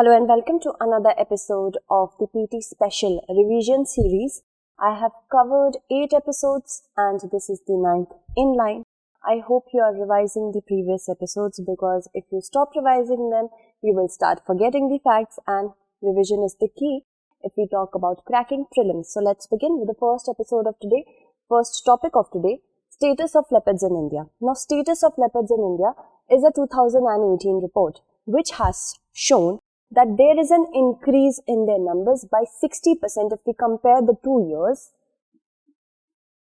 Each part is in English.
Hello and welcome to another episode of the PT Special Revision Series. I have covered 8 episodes and this is the 9th in line. I hope you are revising the previous episodes because if you stop revising them, you will start forgetting the facts, and revision is the key if we talk about cracking prelims. So let's begin with the first topic of today, status of leopards in India. Now, status of leopards in India is a 2018 report which has shown that there is an increase in their numbers by 60% if we compare the 2 years,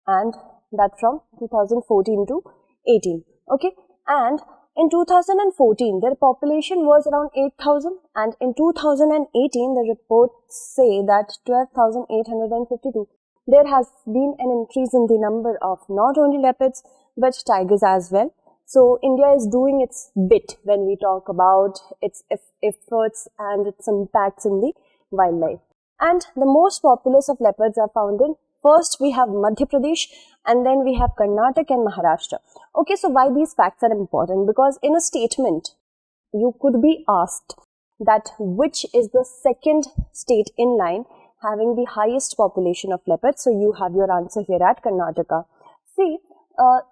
and that from 2014 to 18. Okay, and in 2014 their population was around 8,000, and in 2018 the reports say that 12,852. There has been an increase in the number of not only leopards but tigers as well. So India is doing its bit when we talk about its efforts and its impacts in the wildlife. And the most populous of leopards are found in, first we have Madhya Pradesh, and then we have Karnataka and Maharashtra. Okay, so why these facts are important? Because in a statement, you could be asked that which is the second state in line having the highest population of leopards. So you have your answer here at Karnataka. See,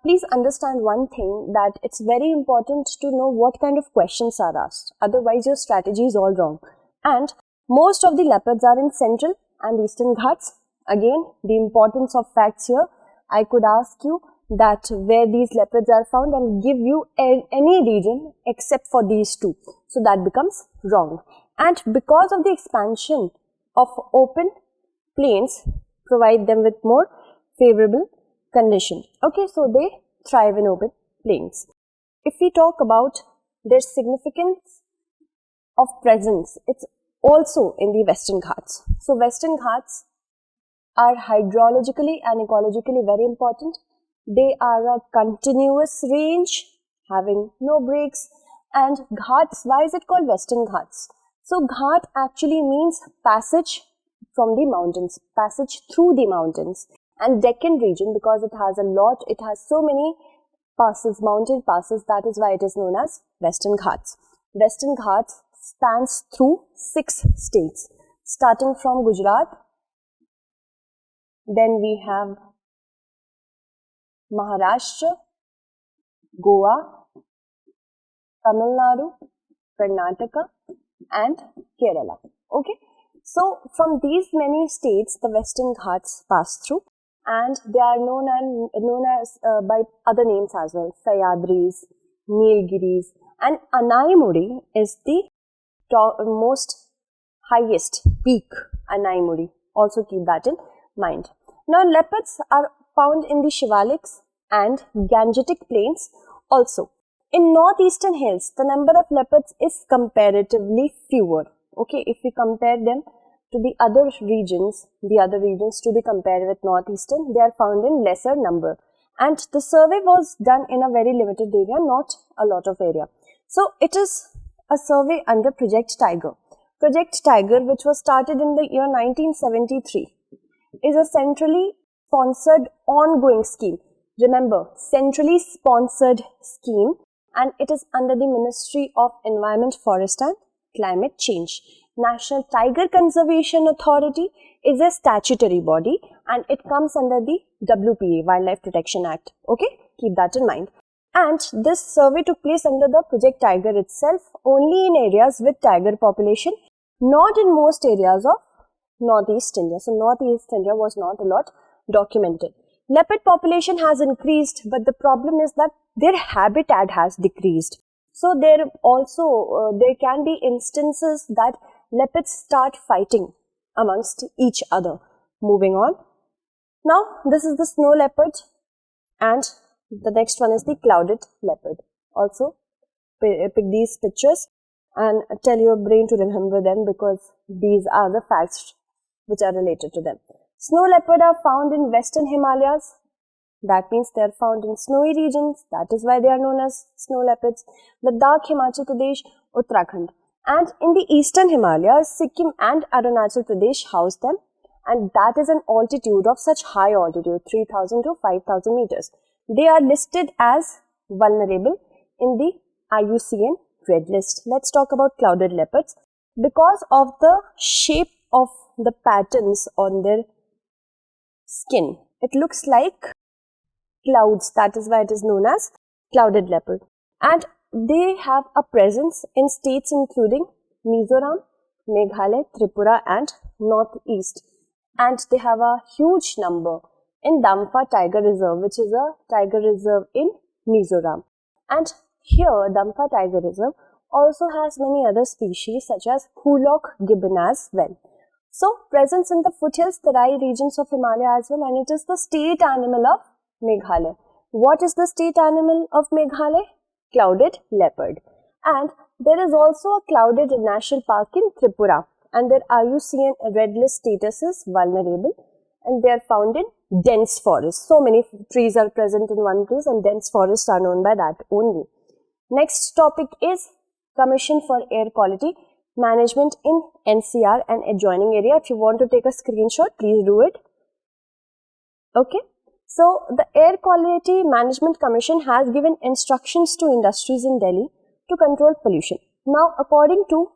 please understand one thing, that it's very important to know what kind of questions are asked. Otherwise, your strategy is all wrong. And most of the leopards are in central and eastern Ghats. Again, the importance of facts here, I could ask you that where these leopards are found and give you any region except for these two. So that becomes wrong. And because of the expansion of open plains, provide them with more favorable condition. Okay, so they thrive in open plains. If we talk about their significance of presence, it's also in the Western Ghats. So Western Ghats are hydrologically and ecologically very important. They are a continuous range having no breaks. And Ghats, why is it called Western Ghats? So Ghat actually means passage from the mountains, passage through the mountains. And Deccan region, because it has so many passes, mountain passes, that is why it is known as Western Ghats. Western Ghats spans through 6 states, starting from Gujarat. Then we have Maharashtra, Goa, Tamil Nadu, Karnataka and Kerala. Okay, so from these many states the Western Ghats pass through, and they are known as by other names as well, Sahyadris, Nilgiris, and Anaimuri is the most highest peak, Anaimuri. Also keep that in mind. Now leopards are found in the Shivaliks and Gangetic plains also. In northeastern hills, the number of leopards is comparatively fewer. Okay, if we compare them to the other regions to be compared with northeastern, they are found in lesser number. And the survey was done in a very limited area, not a lot of area. So it is a survey under Project Tiger. Project Tiger, which was started in the year 1973, is a centrally sponsored ongoing scheme. Remember, centrally sponsored scheme, and it is under the Ministry of Environment, Forest and Climate Change. National Tiger Conservation Authority is a statutory body and it comes under the WPA, Wildlife Protection Act. Okay, keep that in mind. And this survey took place under the Project Tiger itself, only in areas with tiger population, not in most areas of Northeast India. So Northeast India was not a lot documented. Leopard population has increased, but the problem is that their habitat has decreased. So there can be instances that leopards start fighting amongst each other. Moving on. Now, this is the snow leopard and the next one is the clouded leopard. Also, pick these pictures and tell your brain to remember them because these are the facts which are related to them. Snow leopard are found in Western Himalayas. That means they are found in snowy regions. That is why they are known as snow leopards. Ladakh, Himachal Pradesh, Uttarakhand. And in the eastern Himalayas, Sikkim and Arunachal Pradesh house them. And that is an altitude of such high altitude, 3,000 to 5,000 meters. They are listed as vulnerable in the IUCN Red List. Let's talk about clouded leopards. because of the shape of the patterns on their skin. It looks like clouds. That is why it is known as clouded leopard. And they have a presence in states including Mizoram, Meghalaya, Tripura and Northeast. And they have a huge number in Dampa Tiger Reserve, which is a tiger reserve in Mizoram. And here, Dampa Tiger Reserve also has many other species such as Hoolock gibbon as well. So, presence in the foothills, Terai regions of Himalaya as well, and it is the state animal of Meghalaya. What is the state animal of Meghalaya? Clouded leopard. And there is also a clouded national park in Tripura, and their IUCN red list status is vulnerable, and they are found in dense forests. So many trees are present in one place, and dense forests are known by that only. Next topic is Commission for Air Quality Management in NCR and adjoining area. If you want to take a screenshot, please do it. Okay. So, the Air Quality Management Commission has given instructions to industries in Delhi to control pollution. Now, according to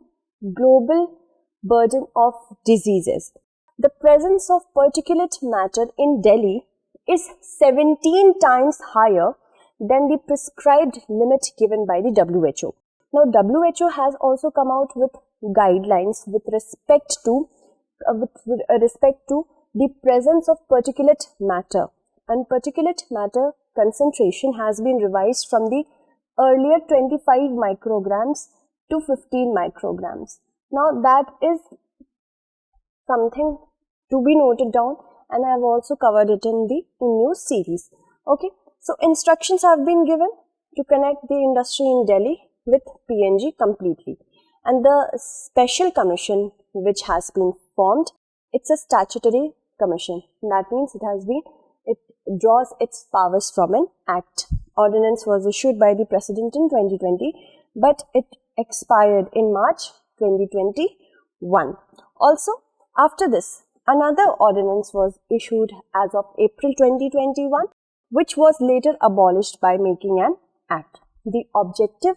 Global Burden of Diseases, the presence of particulate matter in Delhi is 17 times higher than the prescribed limit given by the WHO. Now, WHO has also come out with guidelines with respect to the presence of particulate matter, and particulate matter concentration has been revised from the earlier 25 micrograms to 15 micrograms. Now, that is something to be noted down, and I have also covered it in the news series. Okay, so instructions have been given to connect the industry in Delhi with PNG completely. And the special commission which has been formed, it's a statutory commission. That means it draws its powers from an act. Ordinance was issued by the President in 2020, but it expired in March 2021. Also, after this, another ordinance was issued as of April 2021, which was later abolished by making an act. The objective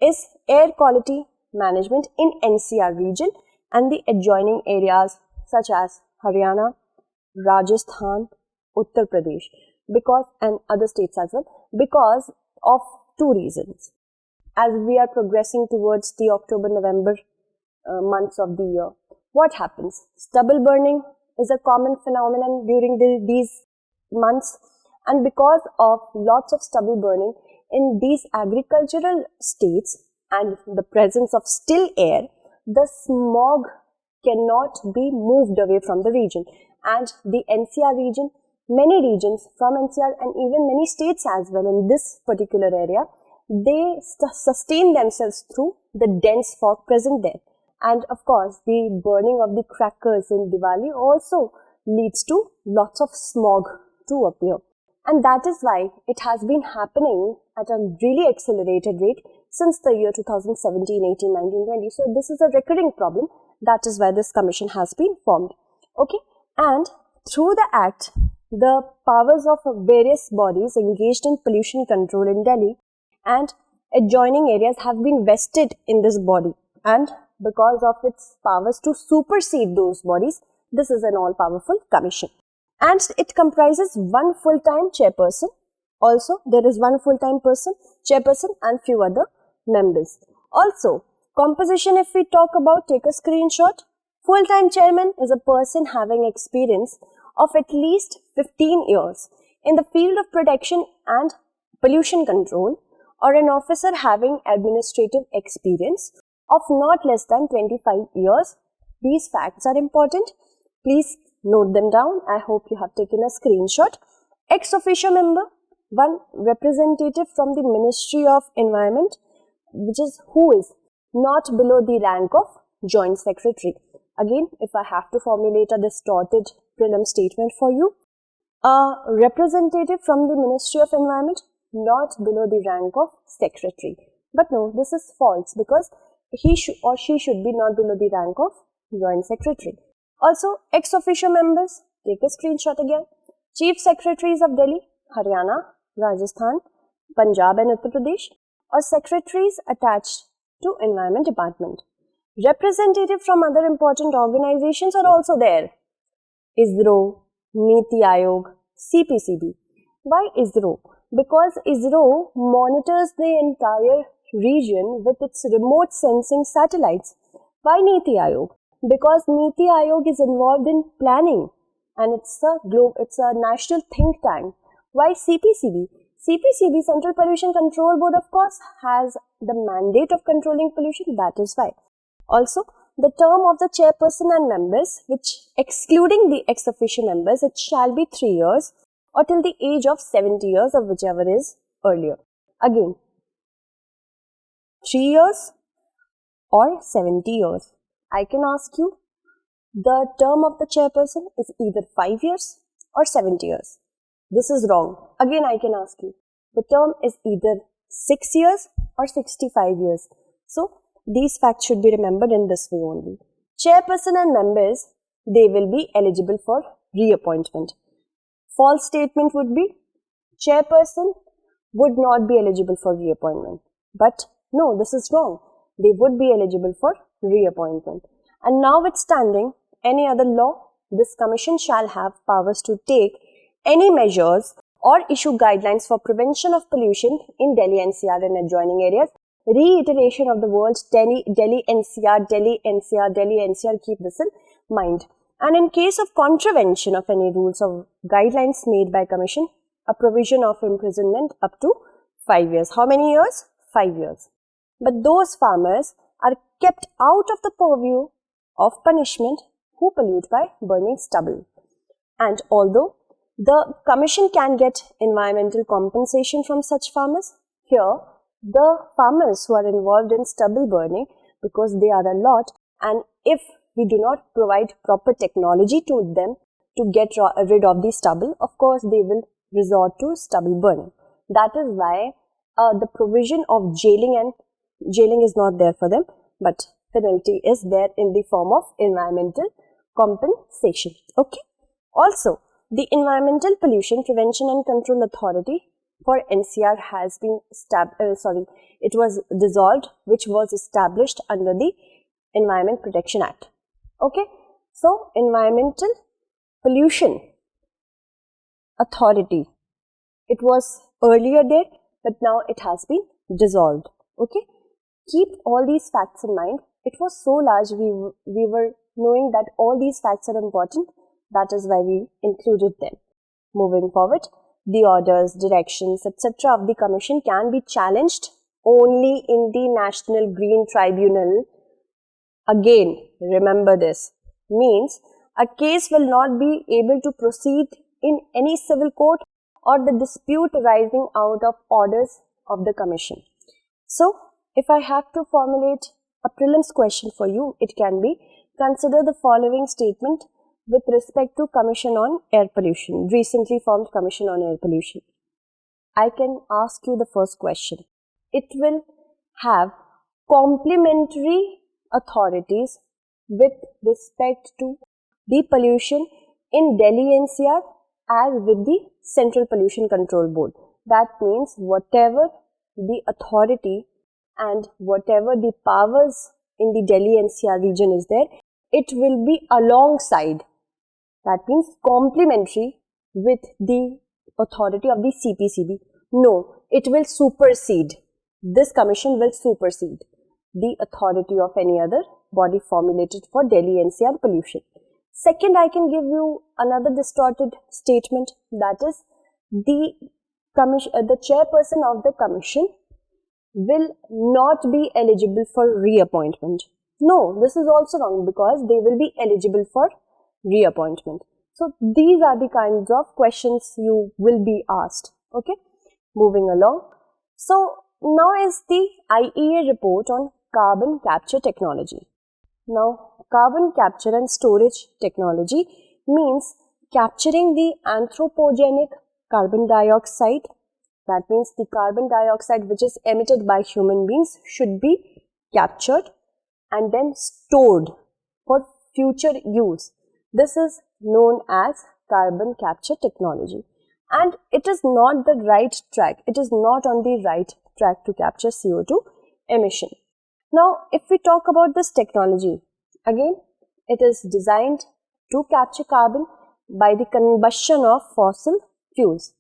is air quality management in NCR region and the adjoining areas such as Haryana, Rajasthan, Uttar Pradesh, and other states as well, because of two reasons. As we are progressing towards the October-November months of the year, what happens? Stubble burning is a common phenomenon during these months, and because of lots of stubble burning in these agricultural states and the presence of still air, the smog cannot be moved away from the region, and the NCR region, many regions from NCR and even many states as well in this particular area, they sustain themselves through the dense fog present there. And of course, the burning of the crackers in Diwali also leads to lots of smog to appear. And that is why it has been happening at a really accelerated rate since the year 2017, 18, 19, 20. So this is a recurring problem. That is why this commission has been formed. Okay. And through the act, the powers of various bodies engaged in pollution control in Delhi and adjoining areas have been vested in this body. And because of its powers to supersede those bodies, this is an all-powerful commission. And it comprises one full-time chairperson. Also, there is one full-time chairperson and few other members. Also, composition, if we talk about, take a screenshot. Full-time chairman is a person having experience of at least 15 years in the field of protection and pollution control, or an officer having administrative experience of not less than 25 years. These facts are important. Please note them down. I hope you have taken a screenshot. Ex officio member, one representative from the Ministry of Environment, who is not below the rank of Joint Secretary. Again, if I have to formulate a distorted prelim statement for you, a representative from the Ministry of Environment not below the rank of Secretary. But no, this is false because he or she should be not below the rank of Joint Secretary. Also, ex officio members, take a screenshot again. Chief Secretaries of Delhi, Haryana, Rajasthan, Punjab and Uttar Pradesh, or secretaries attached to Environment Department. Representatives from other important organizations are also there. ISRO, Niti Aayog, CPCB. Why ISRO? Because ISRO monitors the entire region with its remote sensing satellites. Why Niti Aayog? Because Niti Aayog is involved in planning and it's a national think tank. Why CPCB? CPCB, Central Pollution Control Board, of course, has the mandate of controlling pollution. That is why. Also, the term of the chairperson and members, which excluding the ex officio members, it shall be 3 years or till the age of 70 years of whichever is earlier. Again, 3 years or 70 years. I can ask you, the term of the chairperson is either 5 years or 70 years. This is wrong. Again, I can ask you, the term is either 6 years or 65 years. So, these facts should be remembered in this way only. Chairperson and members, they will be eligible for reappointment. False statement would be, chairperson would not be eligible for reappointment. But no, this is wrong. They would be eligible for reappointment. And notwithstanding any other law, this commission shall have powers to take any measures or issue guidelines for prevention of pollution in Delhi NCR and adjoining areas. Reiteration of the words Delhi NCR, keep this in mind. And in case of contravention of any rules or guidelines made by commission, a provision of imprisonment up to 5 years. How many years? 5 years. But those farmers are kept out of the purview of punishment who pollute by burning stubble. And although the commission can get environmental compensation from such farmers, here the farmers who are involved in stubble burning, because they are a lot, and if we do not provide proper technology to them to get rid of the stubble, of course they will resort to stubble burning. That is why the provision of jailing is not there for them, but penalty is there in the form of environmental compensation. Okay. Also, the Environmental Pollution Prevention and Control Authority for NCR has been it was dissolved, which was established under the Environment Protection Act. Okay, so Environmental Pollution Authority, it was earlier there, but now it has been dissolved. Okay, keep all these facts in mind. It was so large, we were knowing that all these facts are important. That is why we included them. Moving forward, the orders, directions, etc. of the commission can be challenged only in the National Green Tribunal. Again, remember this, means a case will not be able to proceed in any civil court or the dispute arising out of orders of the commission. So, if I have to formulate a prelims question for you, it can be, consider the following statement with respect to Commission on Air Pollution, recently formed Commission on Air Pollution. I can ask you the first question. It will have complementary authorities with respect to the pollution in Delhi NCR as with the Central Pollution Control Board. That means whatever the authority and whatever the powers in the Delhi NCR region is there, it will be alongside. That means complementary with the authority of the CPCB. No, it will supersede. This commission will supersede the authority of any other body formulated for Delhi NCR pollution. Second, I can give you another distorted statement, that is the chairperson of the commission will not be eligible for reappointment. No, this is also wrong, because they will be eligible for reappointment. So, these are the kinds of questions you will be asked. Okay, moving along. So, now is the IEA report on carbon capture technology. Now, carbon capture and storage technology means capturing the anthropogenic carbon dioxide. That means the carbon dioxide which is emitted by human beings should be captured and then stored for future use. This is known as carbon capture technology, and it is not the right track. It is not on the right track to capture CO2 emission. Now, if we talk about this technology, again, it is designed to capture carbon by the combustion of fossil fuels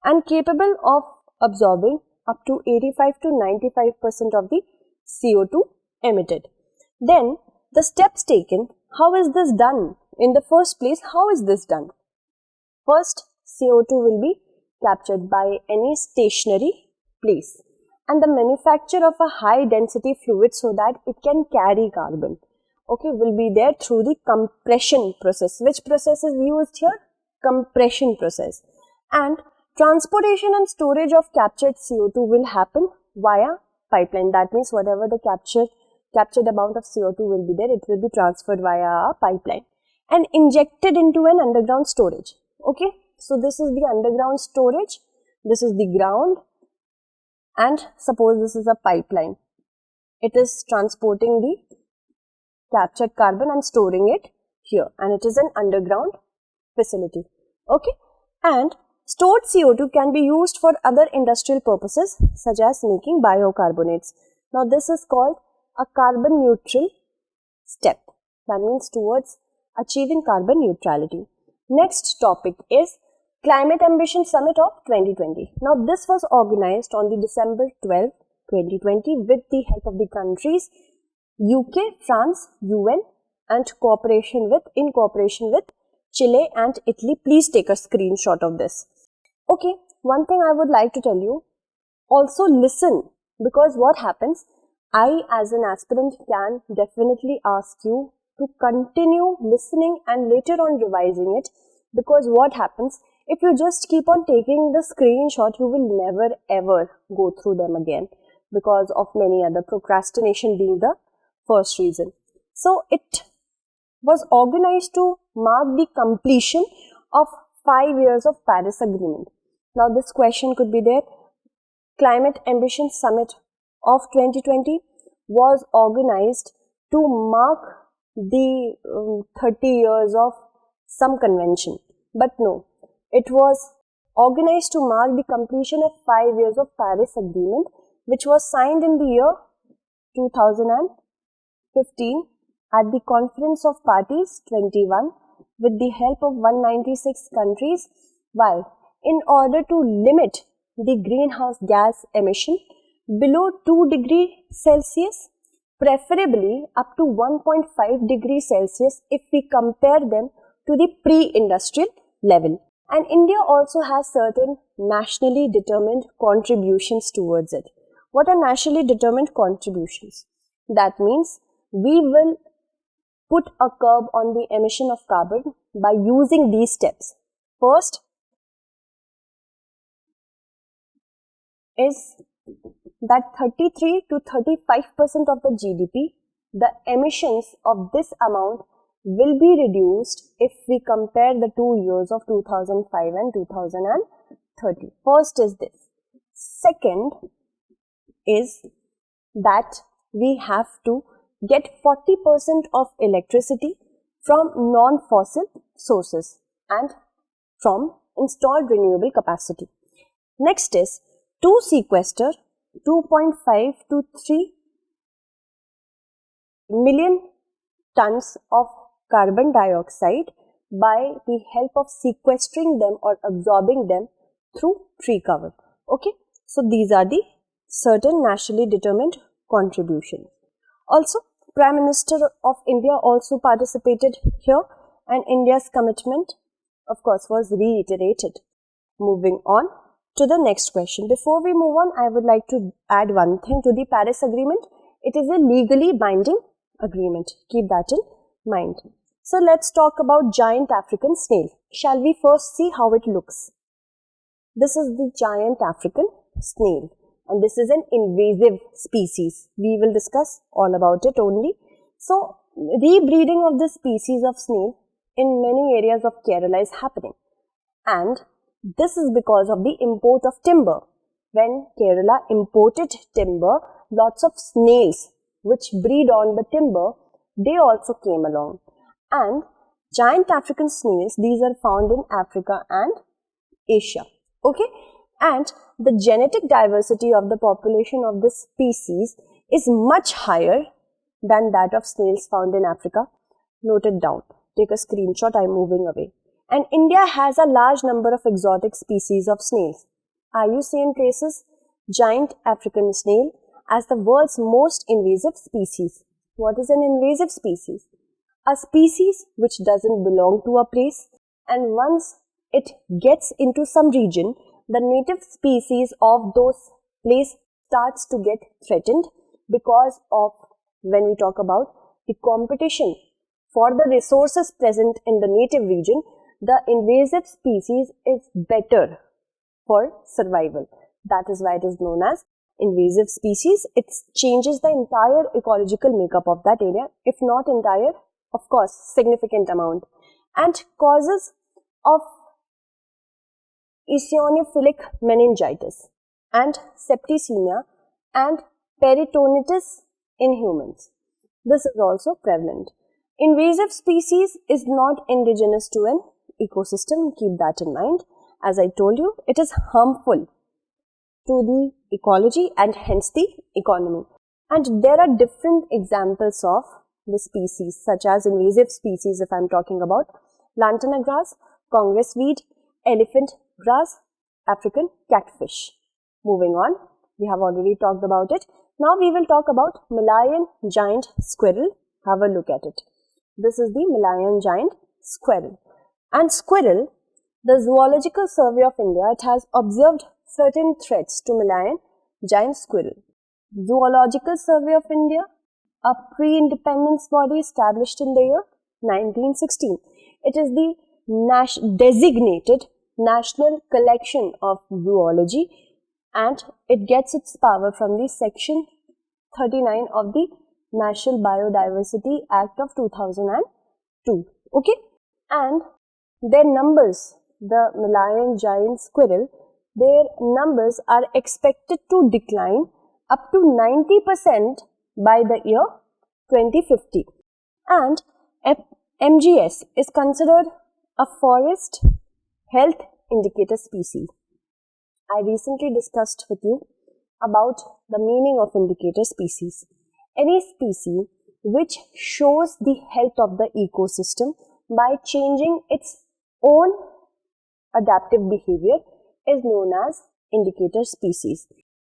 and capable of absorbing up to 85 to 95% of the CO2 emitted. Then, the steps taken, how is this done? In the first place, how is this done? First, CO2 will be captured by any stationary place and the manufacture of a high density fluid so that it can carry carbon, okay, will be there through the compression process. Which process is used here? Compression process. And transportation and storage of captured CO2 will happen via pipeline. That means whatever the captured amount of CO2 will be there, it will be transferred via a pipeline and injected into an underground storage. Okay, so this is the underground storage, this is the ground, and suppose this is a pipeline. It is transporting the captured carbon and storing it here, and it is an underground facility. Okay, and stored CO2 can be used for other industrial purposes such as making biocarbonates. Now this is called a carbon neutral step, that means towards achieving carbon neutrality. Next topic is Climate Ambition Summit of 2020. Now this was organized on the December 12, 2020 with the help of the countries UK, France, UN and in cooperation with Chile and Italy. Please take a screenshot of this. Okay, one thing I would like to tell you, also listen, because what happens, I as an aspirant can definitely ask you to continue listening and later on revising it, because what happens, if you just keep on taking the screenshot, you will never ever go through them again because of many other, procrastination being the first reason. So it was organized to mark the completion of 5 years of Paris Agreement. Now this question could be there. Climate Ambition Summit of 2020 was organized to mark the 30 years of some convention. But no, it was organized to mark the completion of 5 years of Paris Agreement, which was signed in the year 2015 at the Conference of Parties 21 with the help of 196 countries. Why? In order to limit the greenhouse gas emission below 2 degrees Celsius, preferably up to 1.5 degrees Celsius if we compare them to the pre-industrial level. And India also has certain nationally determined contributions towards it. What are nationally determined contributions? That means we will put a curb on the emission of carbon by using these steps. First is that 33 to 35% of the GDP, the emissions of this amount will be reduced if we compare the 2 years of 2005 and 2030. First is this. Second is that we have to get 40% of electricity from non-fossil sources and from installed renewable capacity. Next is to sequester 2.5 to 3 million tons of carbon dioxide by the help of sequestering them or absorbing them through tree cover. Okay, so these are the certain nationally determined contributions. Also, Prime Minister of India also participated here, and India's commitment, of course, was reiterated. Moving on to the next question. Before we move on, I would like to add one thing to the Paris Agreement. It is a legally binding agreement. Keep that in mind. So let's talk about giant African snail. Shall we first see how it looks? This is the giant African snail, and this is an invasive species. We will discuss all about it only. So rebreeding of this species of snail in many areas of Kerala is happening, and this is because of the import of timber. When Kerala imported timber, lots of snails which breed on the timber, they also came along. And giant African snails, these are found in Africa and Asia. Okay, and the genetic diversity of the population of this species is much higher than that of snails found in Africa. Note it down. Take a screenshot. I'm moving away. And India has a large number of exotic species of snails. IUCN places giant African snail as the world's most invasive species. What is an invasive species? A species which doesn't belong to a place, and once it gets into some region, the native species of those place starts to get threatened because of, when we talk about the competition for the resources present in the native region, the invasive species is better for survival. That is why it is known as invasive species. It changes the entire ecological makeup of that area, if not entire, of course, significant amount, and causes of eosinophilic meningitis and septicemia and peritonitis in humans. This is also prevalent. Invasive species is not indigenous to an ecosystem. Keep that in mind. As I told you, it is harmful to the ecology and hence the economy. And there are different examples of the species, such as invasive species if I am talking about lantana grass, Congress weed, elephant grass, African catfish. Moving on, we have already talked about it. Now we will talk about Malayan giant squirrel. Have a look at it. This is the Malayan giant squirrel. And squirrel, the Zoological Survey of India, it has observed certain threats to Malayan giant squirrel. Zoological Survey of India, a pre-independence body established in the year 1916. It is the designated National Collection of Zoology, and it gets its power from the Section 39 of the National Biodiversity Act of 2002. Okay, and their numbers, the Malayan giant squirrel, their numbers are expected to decline up to 90% by the year 2050. And MGS is considered a forest health indicator species. I recently discussed with you about the meaning of indicator species. Any species which shows the health of the ecosystem by changing its own adaptive behavior is known as indicator species.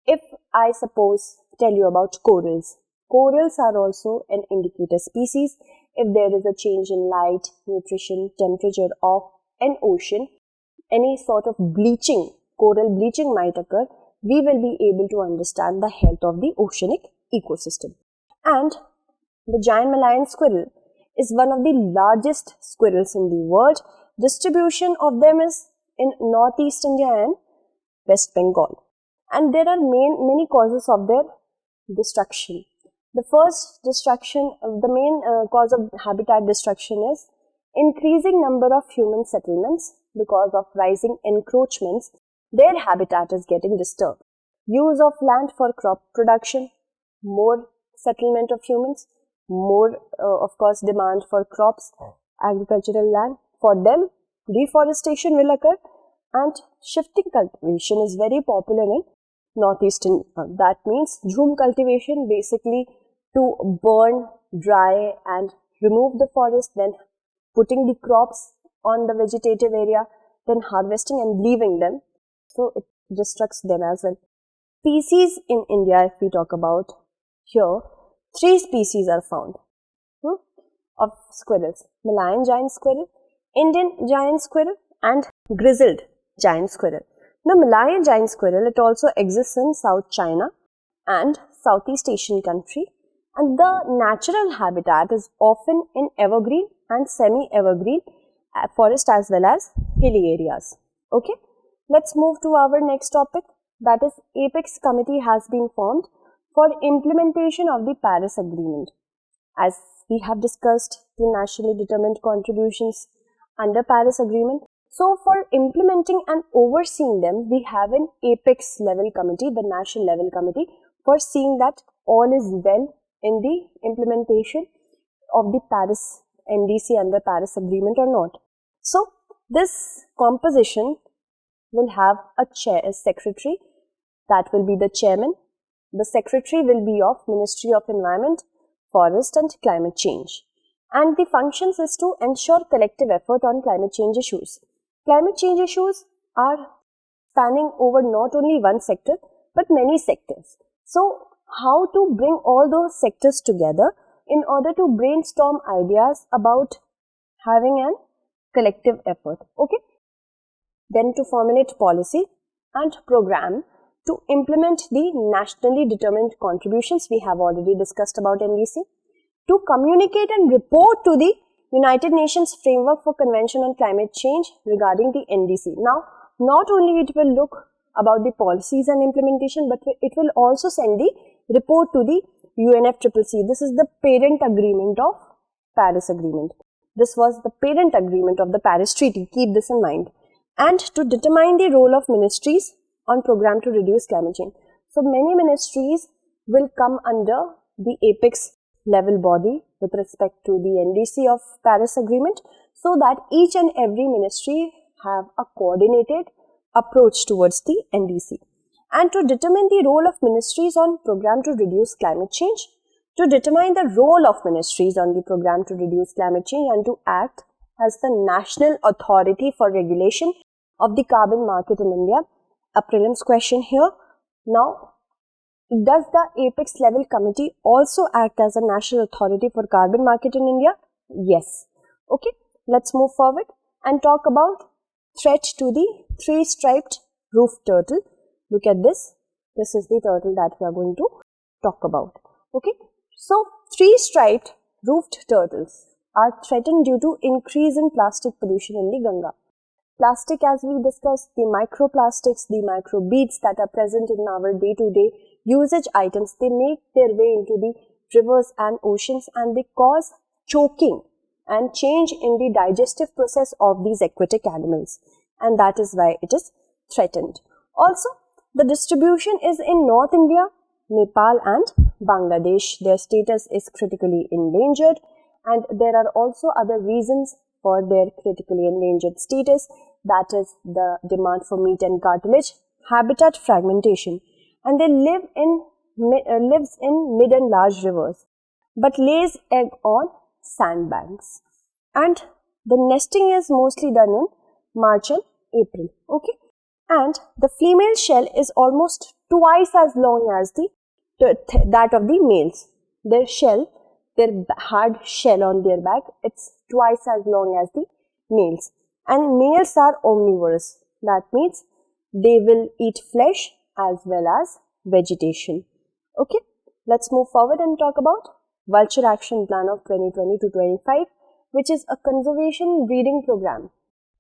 If I suppose tell you about corals, corals are also an indicator species. If there is a change in light, nutrition, temperature of an ocean, any sort of bleaching, coral bleaching might occur, we will be able to understand the health of the oceanic ecosystem. And the giant Malayan squirrel is one of the largest squirrels in the world. Distribution of them is in Northeast India and West Bengal. And there are many causes of their destruction. The first destruction, the main cause of habitat destruction is increasing number of human settlements. Because of rising encroachments, their habitat is getting disturbed. Use of land for crop production, more settlement of humans, more of course demand for crops, agricultural land. For them, deforestation will occur, and shifting cultivation is very popular in Northeast India. That means jhum cultivation, basically to burn, dry and remove the forest, then putting the crops on the vegetative area, then harvesting and leaving them. So it destructs them as well. Species in India, if we talk about here, 3 species are found of squirrels: Malayan giant squirrel, Indian giant squirrel and grizzled giant squirrel. The Malayan giant squirrel, it also exists in South China and Southeast Asian country, and the natural habitat is often in evergreen and semi-evergreen forest as well as hilly areas. Okay, let's move to our next topic, that is Apex Committee has been formed for implementation of the Paris Agreement. As we have discussed the nationally determined contributions under Paris Agreement, so for implementing and overseeing them, we have an Apex level committee, the national level committee, for seeing that all is well in the implementation of the Paris NDC and the Paris Agreement or not. So this composition will have a secretary, that will be the chairman. The secretary will be of Ministry of Environment, Forest and Climate Change. And the functions is to ensure collective effort on climate change issues. Climate change issues are spanning over not only one sector but many sectors. So, how to bring all those sectors together in order to brainstorm ideas about having an collective effort. Okay. Then to formulate policy and program to implement the nationally determined contributions. We have already discussed about NDC. To communicate and report to the United Nations Framework for Convention on Climate Change regarding the NDC. Now, not only it will look about the policies and implementation, but it will also send the report to the UNFCCC. This is the parent agreement of Paris Agreement. This was the parent agreement of the Paris Treaty. Keep this in mind. And to determine the role of ministries on program to reduce climate change. So, many ministries will come under the apex level body with respect to the NDC of Paris Agreement, so that each and every ministry have a coordinated approach towards the NDC. And to determine the role of ministries on program to reduce climate change, to determine the role of ministries on the program to reduce climate change and to act as the national authority for regulation of the carbon market in India. A prelims question here. Now, does the apex level committee also act as a national authority for carbon market in India? Yes. Okay, let's move forward and talk about threat to the three-striped roofed turtle. Look at this. This is the turtle that we are going to talk about. Okay, so three-striped roofed turtles are threatened due to increase in plastic pollution in the Ganga. Plastic, as we discussed, the microplastics, the microbeads that are present in our day-to-day usage items, they make their way into the rivers and oceans and they cause choking and change in the digestive process of these aquatic animals, and that is why it is threatened. Also, the distribution is in North India, Nepal and Bangladesh. Their status is critically endangered, and there are also other reasons for their critically endangered status, that is the demand for meat and cartilage, habitat fragmentation, and they lives in mid and large rivers, but lays egg on sandbanks. And the nesting is mostly done in March and April. Okay, and the female shell is almost twice as long as that of the males. Their shell, their hard shell on their back, it's twice as long as the males. And males are omnivorous. That means they will eat flesh as well as vegetation. Okay, let's move forward and talk about Vulture Action Plan of 2020 to 25, which is a conservation breeding program.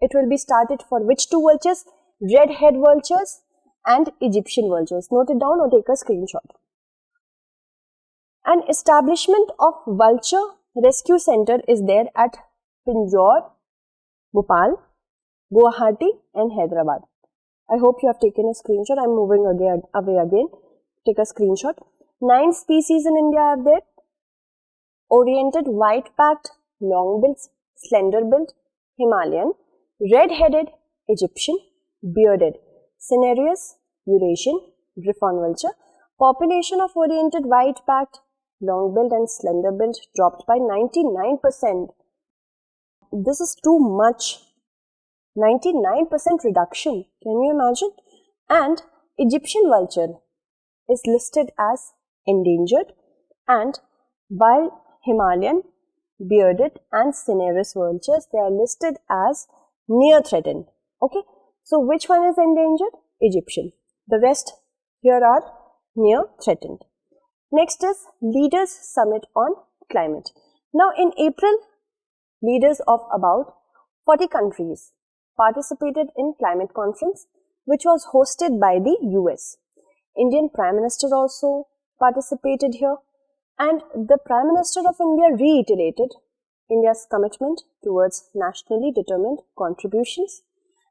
It will be started for which two vultures? Red-head vultures and Egyptian vultures. Note it down or take a screenshot. An establishment of Vulture Rescue Center is there at Pinjore, Bhopal, Guwahati and Hyderabad. I hope you have taken a screenshot. I am moving away again. Take a screenshot. 9 species in India are there. Oriented white-backed, long-billed, slender-billed, Himalayan, red-headed, Egyptian, bearded, cinereous, Eurasian, Griffon vulture. Population of oriented white-backed, long-billed and slender-billed dropped by 99%. This is too much. 99% reduction. Can you imagine? And Egyptian vulture is listed as endangered, and while Himalayan, bearded and cinereous vultures, they are listed as near threatened. Okay, so which one is endangered? Egyptian. The rest here are near threatened. Next is Leaders Summit on Climate. Now in April, leaders of about 40 countries participated in climate conference, which was hosted by the US. Indian Prime Minister also participated here, and the Prime Minister of India reiterated India's commitment towards nationally determined contributions.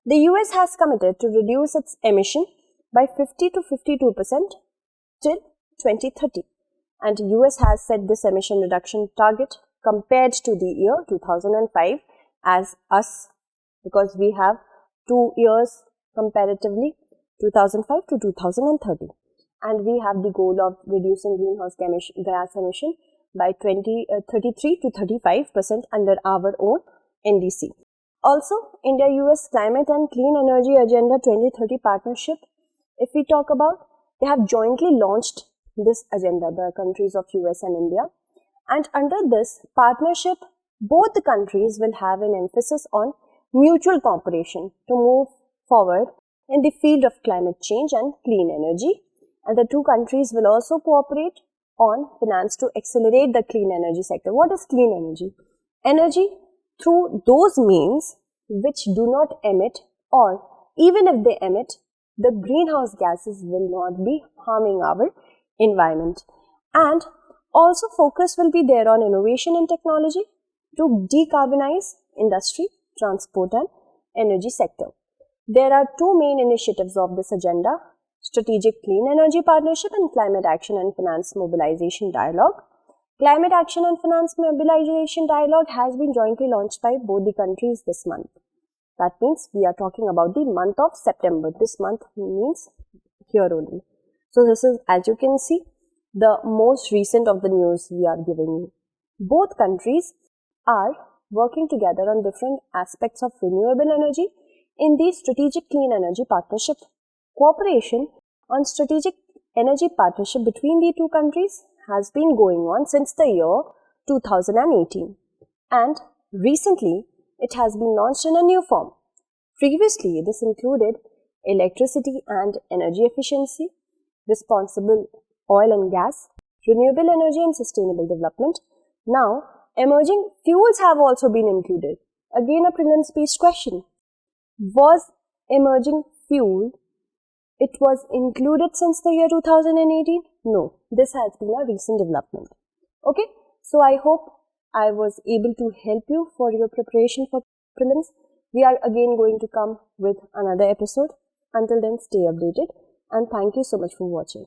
The US has committed to reduce its emission by 50 to 52% till 2030, and US has set this emission reduction target compared to the year 2005 as us, because we have 2 years comparatively, 2005 to 2030. and we have the goal of reducing greenhouse gas emission by 33 to 35% under our own NDC. Also, India-US Climate and Clean Energy Agenda 2030 partnership, if we talk about, they have jointly launched this agenda, the countries of US and India. And under this partnership, both the countries will have an emphasis on mutual cooperation to move forward in the field of climate change and clean energy. And the two countries will also cooperate on finance to accelerate the clean energy sector. What is clean energy? Energy through those means which do not emit, or even if they emit, the greenhouse gases will not be harming our environment. And also focus will be there on innovation and technology to decarbonize industry, transport and energy sector. There are two main initiatives of this agenda: Strategic Clean Energy Partnership and Climate Action and Finance Mobilization Dialogue. Climate Action and Finance Mobilization Dialogue has been jointly launched by both the countries this month. That means we are talking about the month of September. This month means here only. So this is, as you can see, the most recent of the news we are giving you. Both countries are working together on different aspects of renewable energy in the Strategic Clean Energy Partnership. Cooperation on Strategic Energy Partnership between the two countries has been going on since the year 2018, and recently it has been launched in a new form. Previously, this included electricity and energy efficiency, responsible oil and gas, renewable energy and sustainable development. Now, emerging fuels have also been included. Again, a prelims-based question. Was emerging fuel, it was included since the year 2018? No, this has been a recent development. Okay, so I hope I was able to help you for your preparation for prelims. We are again going to come with another episode. Until then, stay updated and thank you so much for watching.